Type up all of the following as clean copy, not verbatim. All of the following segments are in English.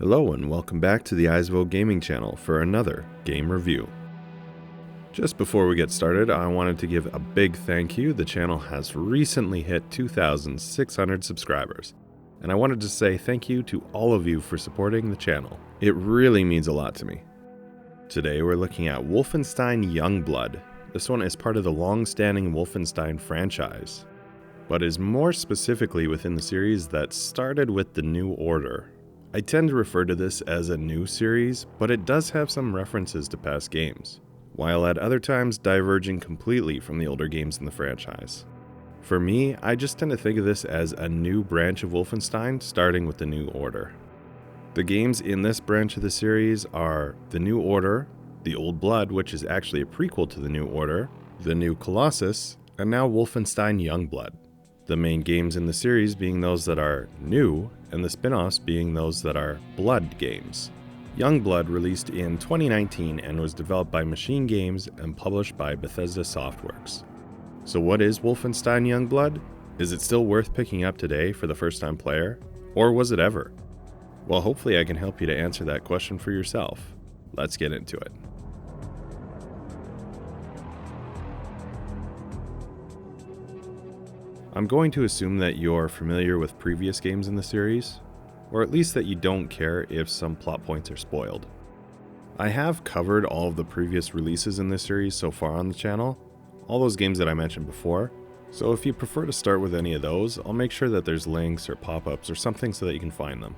Hello and welcome back to the Eisville Gaming channel for another game review. Just before we get started, I wanted to give a big thank you. The channel has recently hit 2,600 subscribers, and I wanted to say thank you to all of you for supporting the channel. It really means a lot to me. Today we're looking at Wolfenstein Youngblood. This one is part of the long-standing Wolfenstein franchise, but is more specifically within the series that started with the New Order. I tend to refer to this as a new series, but it does have some references to past games, while at other times diverging completely from the older games in the franchise. For me, I just tend to think of this as a new branch of Wolfenstein starting with the New Order. The games in this branch of the series are the New Order, the Old Blood, which is actually a prequel to the New Order, the new Colossus, and now Wolfenstein Youngblood. The main games in the series being those that are new, and the spin-offs being those that are Blood games. Youngblood released in 2019 and was developed by Machine Games and published by Bethesda Softworks. So what is Wolfenstein Youngblood? Is it still worth picking up today for the first-time player? Or was it ever? Well, hopefully I can help you to answer that question for yourself. Let's get into it. I'm going to assume that you're familiar with previous games in the series, or at least that you don't care if some plot points are spoiled. I have covered all of the previous releases in this series so far on the channel, all those games that I mentioned before, so if you prefer to start with any of those, I'll make sure that there's links or pop-ups or something so that you can find them.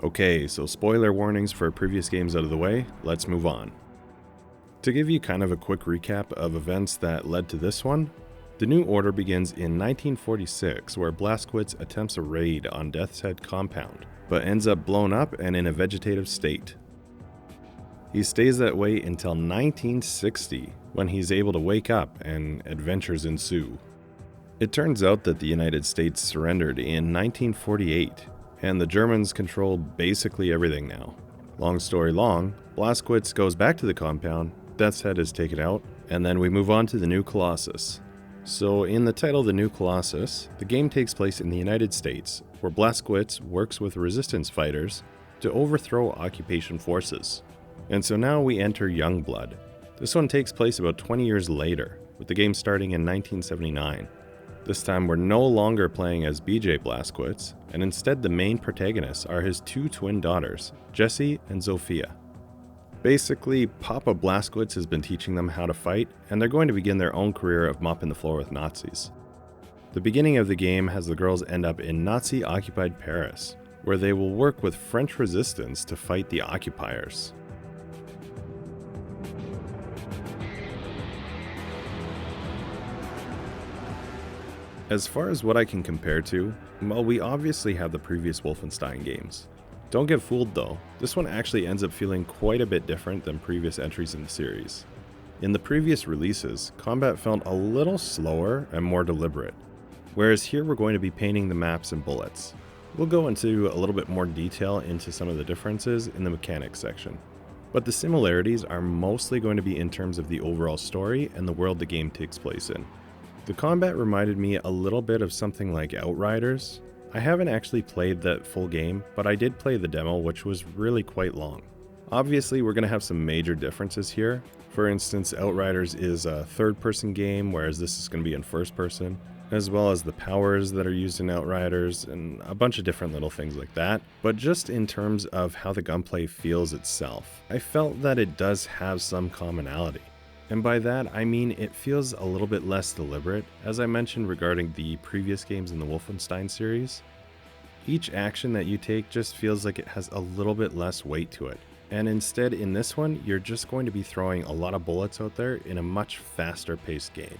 Okay, so spoiler warnings for previous games out of the way, let's move on. To give you kind of a quick recap of events that led to this one, the New Order begins in 1946, where Blazkowicz attempts a raid on Death's Head compound, but ends up blown up and in a vegetative state. He stays that way until 1960, when he's able to wake up and adventures ensue. It turns out that the United States surrendered in 1948, and the Germans control basically everything now. Long story long, Blazkowicz goes back to the compound, Death's Head is taken out, and then we move on to the new Colossus. So in the title The New Colossus, the game takes place in the United States, where Blazkowicz works with resistance fighters to overthrow occupation forces. And so now we enter Youngblood. This one takes place about 20 years later, with the game starting in 1979. This time we're no longer playing as BJ Blazkowicz, and instead the main protagonists are his two twin daughters, Jessie and Zofia. Basically, Papa Blazkowicz has been teaching them how to fight, and they're going to begin their own career of mopping the floor with Nazis. The beginning of the game has the girls end up in Nazi-occupied Paris, where they will work with French resistance to fight the occupiers. As far as what I can compare to, well, we obviously have the previous Wolfenstein games. Don't get fooled though, this one actually ends up feeling quite a bit different than previous entries in the series. In the previous releases, combat felt a little slower and more deliberate, whereas here we're going to be painting the maps and bullets. We'll go into a little bit more detail into some of the differences in the mechanics section, but the similarities are mostly going to be in terms of the overall story and the world the game takes place in. The combat reminded me a little bit of something like Outriders. I haven't actually played that full game, but I did play the demo, which was really quite long. Obviously, we're going to have some major differences here. For instance, Outriders is a third-person game, whereas this is going to be in first-person, as well as the powers that are used in Outriders, and a bunch of different little things like that. But just in terms of how the gunplay feels itself, I felt that it does have some commonality. And by that, I mean it feels a little bit less deliberate, as I mentioned regarding the previous games in the Wolfenstein series. Each action that you take just feels like it has a little bit less weight to it. And instead, in this one, you're just going to be throwing a lot of bullets out there in a much faster paced game.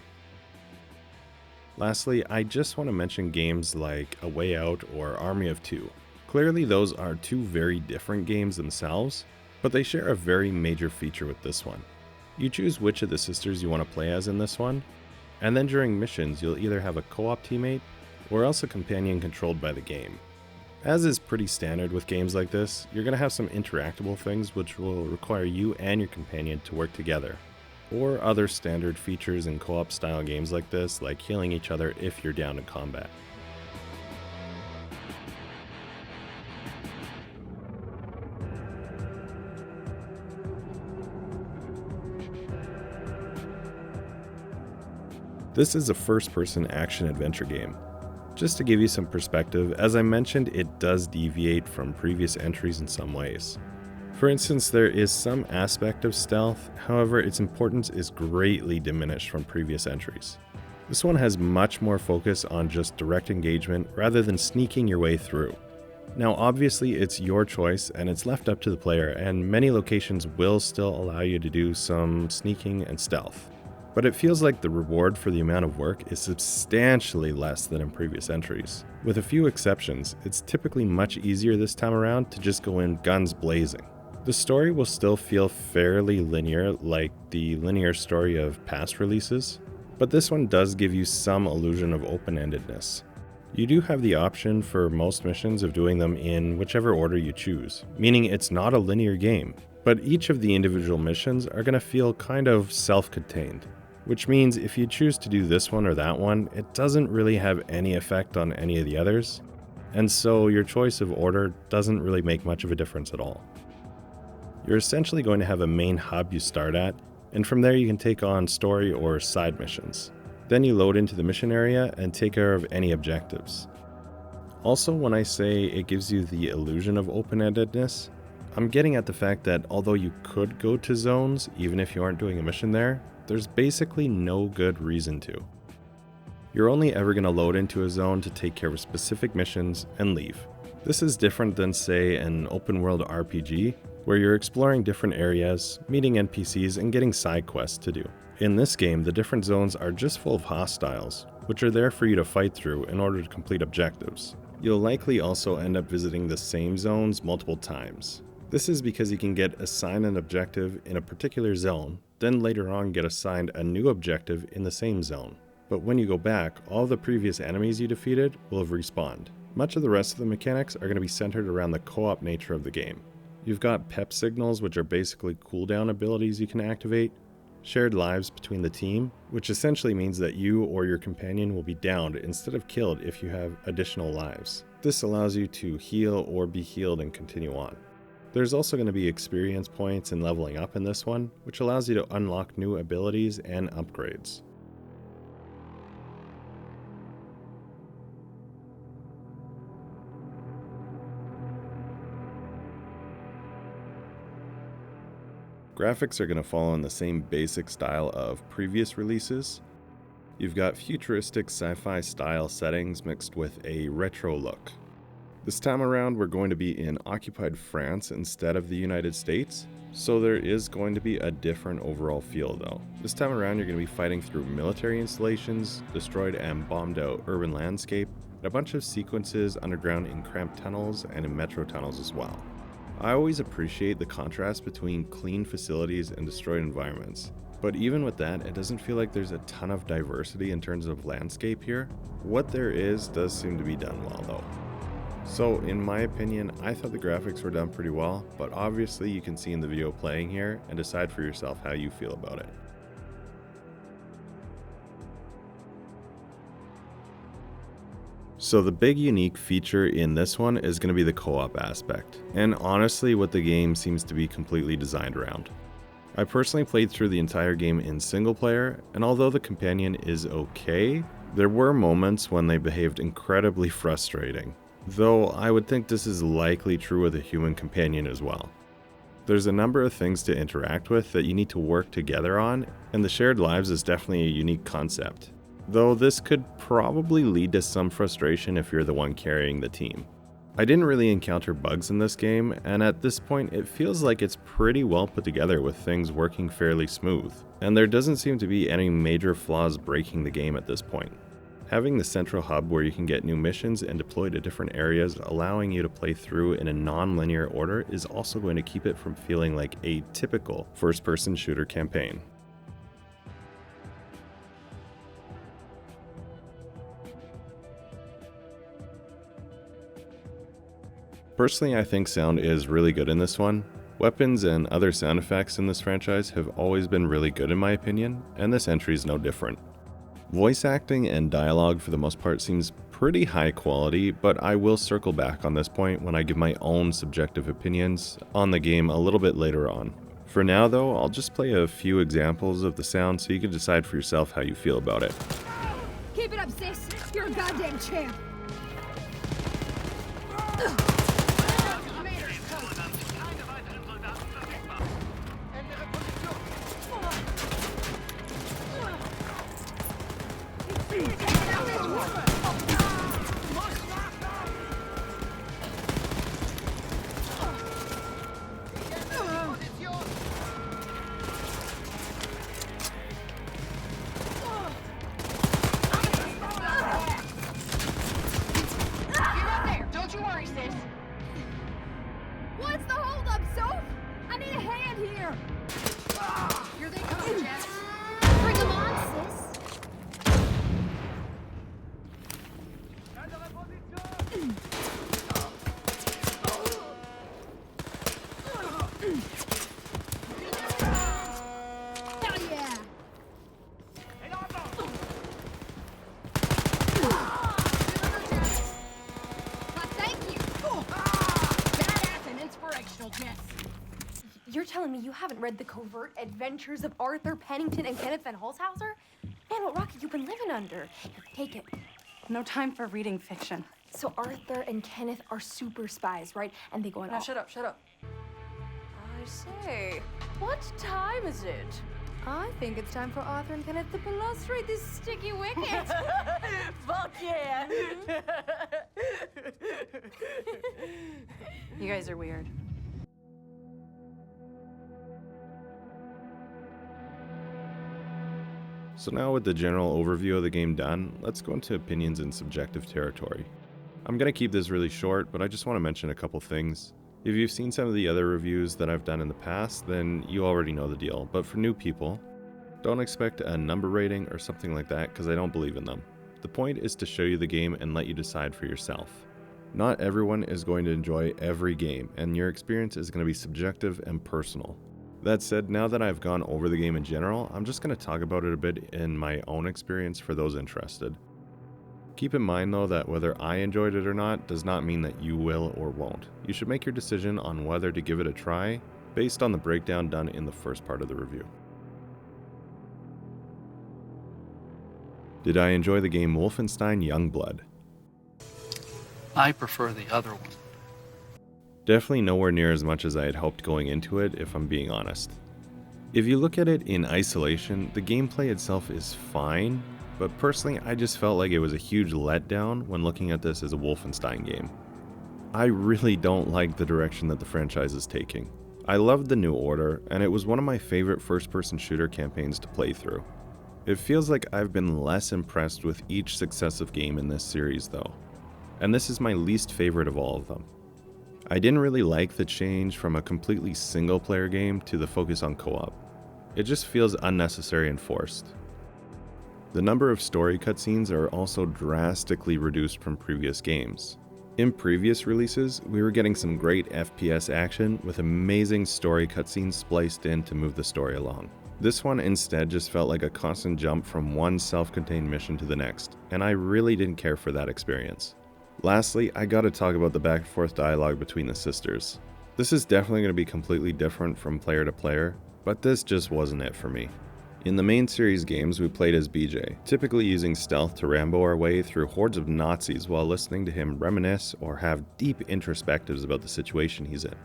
Lastly, I just want to mention games like A Way Out or Army of Two. Clearly, those are two very different games themselves, but they share a very major feature with this one. You choose which of the sisters you want to play as in this one, and then during missions you'll either have a co-op teammate or else a companion controlled by the game. As is pretty standard with games like this, you're going to have some interactable things which will require you and your companion to work together, or other standard features in co-op style games like this, like healing each other if you're down in combat. This is a first-person action-adventure game. Just to give you some perspective, as I mentioned, it does deviate from previous entries in some ways. For instance, there is some aspect of stealth, however, its importance is greatly diminished from previous entries. This one has much more focus on just direct engagement rather than sneaking your way through. Now obviously it's your choice and it's left up to the player, and many locations will still allow you to do some sneaking and stealth. But it feels like the reward for the amount of work is substantially less than in previous entries. With a few exceptions, it's typically much easier this time around to just go in guns blazing. The story will still feel fairly linear, like the linear story of past releases, but this one does give you some illusion of open-endedness. You do have the option for most missions of doing them in whichever order you choose, meaning it's not a linear game, but each of the individual missions are going to feel kind of self-contained. Which means if you choose to do this one or that one, it doesn't really have any effect on any of the others, and so your choice of order doesn't really make much of a difference at all. You're essentially going to have a main hub you start at, and from there you can take on story or side missions. Then you load into the mission area and take care of any objectives. Also, when I say it gives you the illusion of open-endedness, I'm getting at the fact that although you could go to zones even if you aren't doing a mission there, there's basically no good reason to. You're only ever going to load into a zone to take care of specific missions and leave. This is different than, say, an open world RPG, where you're exploring different areas, meeting NPCs, and getting side quests to do. In this game, the different zones are just full of hostiles, which are there for you to fight through in order to complete objectives. You'll likely also end up visiting the same zones multiple times. This is because you can get assigned an objective in a particular zone, then later on get assigned a new objective in the same zone. But when you go back, all the previous enemies you defeated will have respawned. Much of the rest of the mechanics are going to be centered around the co-op nature of the game. You've got pep signals, which are basically cooldown abilities you can activate, shared lives between the team, which essentially means that you or your companion will be downed instead of killed if you have additional lives. This allows you to heal or be healed and continue on. There's also going to be experience points and leveling up in this one, which allows you to unlock new abilities and upgrades. Graphics are going to follow in the same basic style of previous releases. You've got futuristic sci-fi style settings mixed with a retro look. This time around, we're going to be in occupied France instead of the United States, so there is going to be a different overall feel though. This time around, you're going to be fighting through military installations, destroyed and bombed out urban landscape, and a bunch of sequences underground in cramped tunnels and in metro tunnels as well. I always appreciate the contrast between clean facilities and destroyed environments, but even with that, it doesn't feel like there's a ton of diversity in terms of landscape here. What there is does seem to be done well though. So in my opinion, I thought the graphics were done pretty well, but obviously you can see in the video playing here and decide for yourself how you feel about it. So the big unique feature in this one is going to be the co-op aspect, and honestly what the game seems to be completely designed around. I personally played through the entire game in single player, and although the companion is okay, there were moments when they behaved incredibly frustrating. Though I would think this is likely true with a human companion as well. There's a number of things to interact with that you need to work together on, and the shared lives is definitely a unique concept. Though this could probably lead to some frustration if you're the one carrying the team. I didn't really encounter bugs in this game, and at this point it feels like it's pretty well put together with things working fairly smooth, and there doesn't seem to be any major flaws breaking the game at this point. Having the central hub where you can get new missions and deploy to different areas, allowing you to play through in a non-linear order, is also going to keep it from feeling like a typical first-person shooter campaign. Personally, I think sound is really good in this one. Weapons and other sound effects in this franchise have always been really good in my opinion, and this entry is no different. Voice acting and dialogue for the most part seems pretty high quality, but I will circle back on this point when I give my own subjective opinions on the game a little bit later on. For now though, I'll just play a few examples of the sound so you can decide for yourself how you feel about it. Keep it up, sis. You're a goddamn champ. What's the holdup, Soph? I need a hand here. Here they come, Jess. Bring them on, sis. Hell yeah. Thank you. Badass and inspirational, Jess. You're telling me you haven't read The Covert Adventures of Arthur Pennington and Kenneth Van Holzhauser? Man, what rock have you been living under? Here, take it. No time for reading fiction. So Arthur and Kenneth are super spies, right? And they go on Now shut up, shut up. I say, what time is it? I think it's time for Arthur and Kenneth to illustrate this sticky wicket. Fuck yeah! You guys are weird. So now with the general overview of the game done, let's go into opinions and subjective territory. I'm going to keep this really short, but I just want to mention a couple things. If you've seen some of the other reviews that I've done in the past, then you already know the deal, but for new people, don't expect a number rating or something like that because I don't believe in them. The point is to show you the game and let you decide for yourself. Not everyone is going to enjoy every game, and your experience is going to be subjective and personal. That said, now that I've gone over the game in general, I'm just going to talk about it a bit in my own experience for those interested. Keep in mind though that whether I enjoyed it or not does not mean that you will or won't. You should make your decision on whether to give it a try based on the breakdown done in the first part of the review. Did I enjoy the game Wolfenstein Youngblood? I prefer the other one. Definitely nowhere near as much as I had hoped going into it, if I'm being honest. If you look at it in isolation, the gameplay itself is fine, but personally I just felt like it was a huge letdown when looking at this as a Wolfenstein game. I really don't like the direction that the franchise is taking. I loved the New Order, and it was one of my favorite first-person shooter campaigns to play through. It feels like I've been less impressed with each successive game in this series though, and this is my least favorite of all of them. I didn't really like the change from a completely single-player game to the focus on co-op. It just feels unnecessary and forced. The number of story cutscenes are also drastically reduced from previous games. In previous releases, we were getting some great FPS action with amazing story cutscenes spliced in to move the story along. This one instead just felt like a constant jump from one self-contained mission to the next, and I really didn't care for that experience. Lastly, I gotta talk about the back and forth dialogue between the sisters. This is definitely going to be completely different from player to player, but this just wasn't it for me. In the main series games, we played as BJ, typically using stealth to Rambo our way through hordes of Nazis while listening to him reminisce or have deep introspectives about the situation he's in.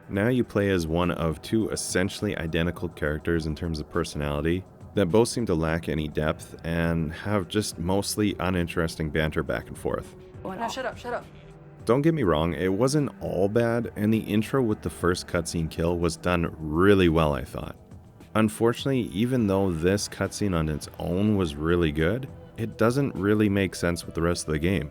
Now you play as one of two essentially identical characters in terms of personality that both seem to lack any depth and have just mostly uninteresting banter back and forth. Now shut up, shut up. Don't get me wrong, it wasn't all bad, and the intro with the first cutscene kill was done really well, I thought. Unfortunately, even though this cutscene on its own was really good, it doesn't really make sense with the rest of the game.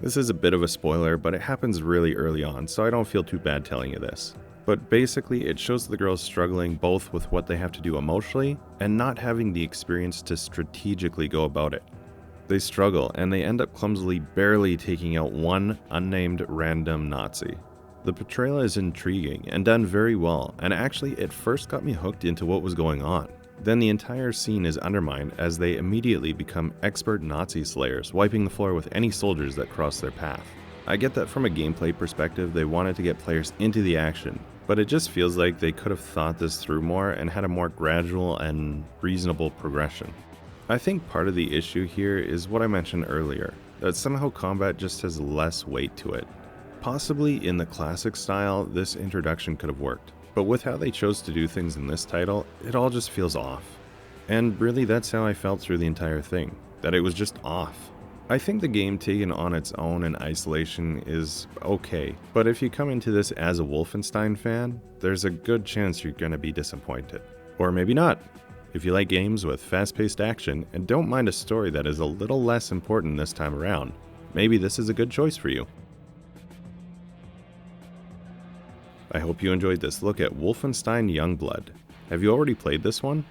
This is a bit of a spoiler, but it happens really early on, so I don't feel too bad telling you this. But basically, it shows the girls struggling both with what they have to do emotionally and not having the experience to strategically go about it. They struggle, and they end up clumsily barely taking out one unnamed random Nazi. The portrayal is intriguing and done very well, and actually it first got me hooked into what was going on. Then the entire scene is undermined as they immediately become expert Nazi slayers, wiping the floor with any soldiers that cross their path. I get that from a gameplay perspective they wanted to get players into the action, but it just feels like they could have thought this through more and had a more gradual and reasonable progression. I think part of the issue here is what I mentioned earlier, that somehow combat just has less weight to it. Possibly in the classic style, this introduction could have worked, but with how they chose to do things in this title, it all just feels off. And really that's how I felt through the entire thing, that it was just off. I think the game taken on its own in isolation is okay, but if you come into this as a Wolfenstein fan, there's a good chance you're gonna be disappointed. Or maybe not. If you like games with fast-paced action and don't mind a story that is a little less important this time around, maybe this is a good choice for you. I hope you enjoyed this look at Wolfenstein Youngblood. Have you already played this one?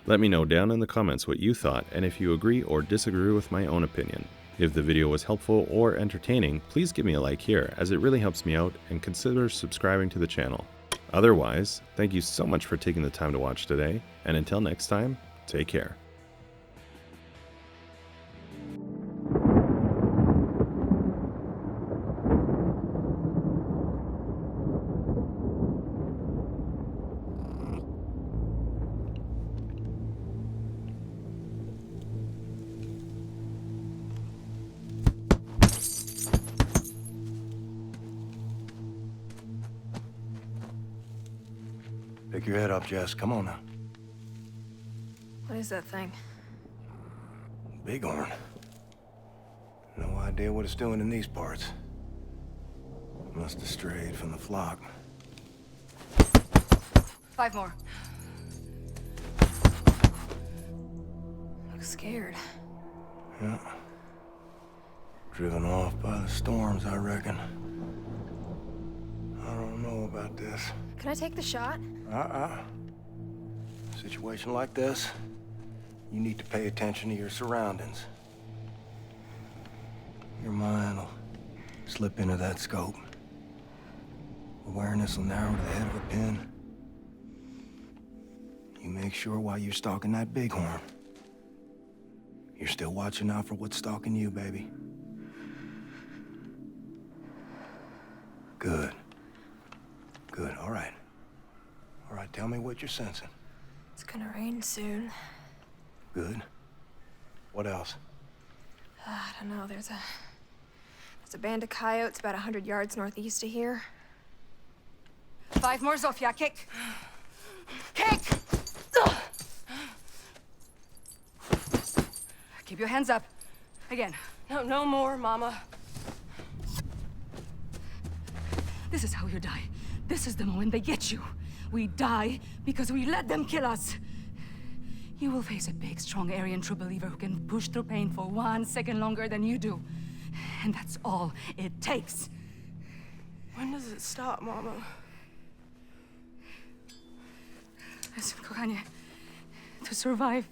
Let me know down in the comments what you thought and if you agree or disagree with my own opinion. If the video was helpful or entertaining, please give me a like here as it really helps me out, and consider subscribing to the channel. Otherwise, thank you so much for taking the time to watch today, and until next time, take care. Pick your head up, Jess. Come on now. What is that thing? Bighorn. No idea what it's doing in these parts. Must have strayed from the flock. 5 more. Looks scared. Yeah. Driven off by the storms, I reckon. I don't know about this. Can I take the shot? Situation like this, you need to pay attention to your surroundings. Your mind will slip into that scope. Awareness will narrow to the head of a pin. You make sure while you're stalking that bighorn, you're still watching out for what's stalking you, baby. Good. Good, all right. All right, tell me what you're sensing. It's gonna rain soon. Good. What else? I don't know, there's a band of coyotes about 100 yards northeast of here. 5 more, Zofia. Kick! Kick! Keep your hands up. Again. No more, Mama. This is how you die. This is the moment they get you. We die because we let them kill us. You will face a big, strong Aryan true believer who can push through pain for 1 second longer than you do. And that's all it takes. When does it stop, Mama? Listen, kochanie, to survive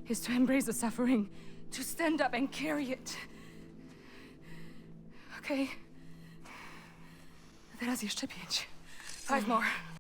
is to embrace the suffering, to stand up and carry it. Okay? Teraz jeszcze 5. 5 more.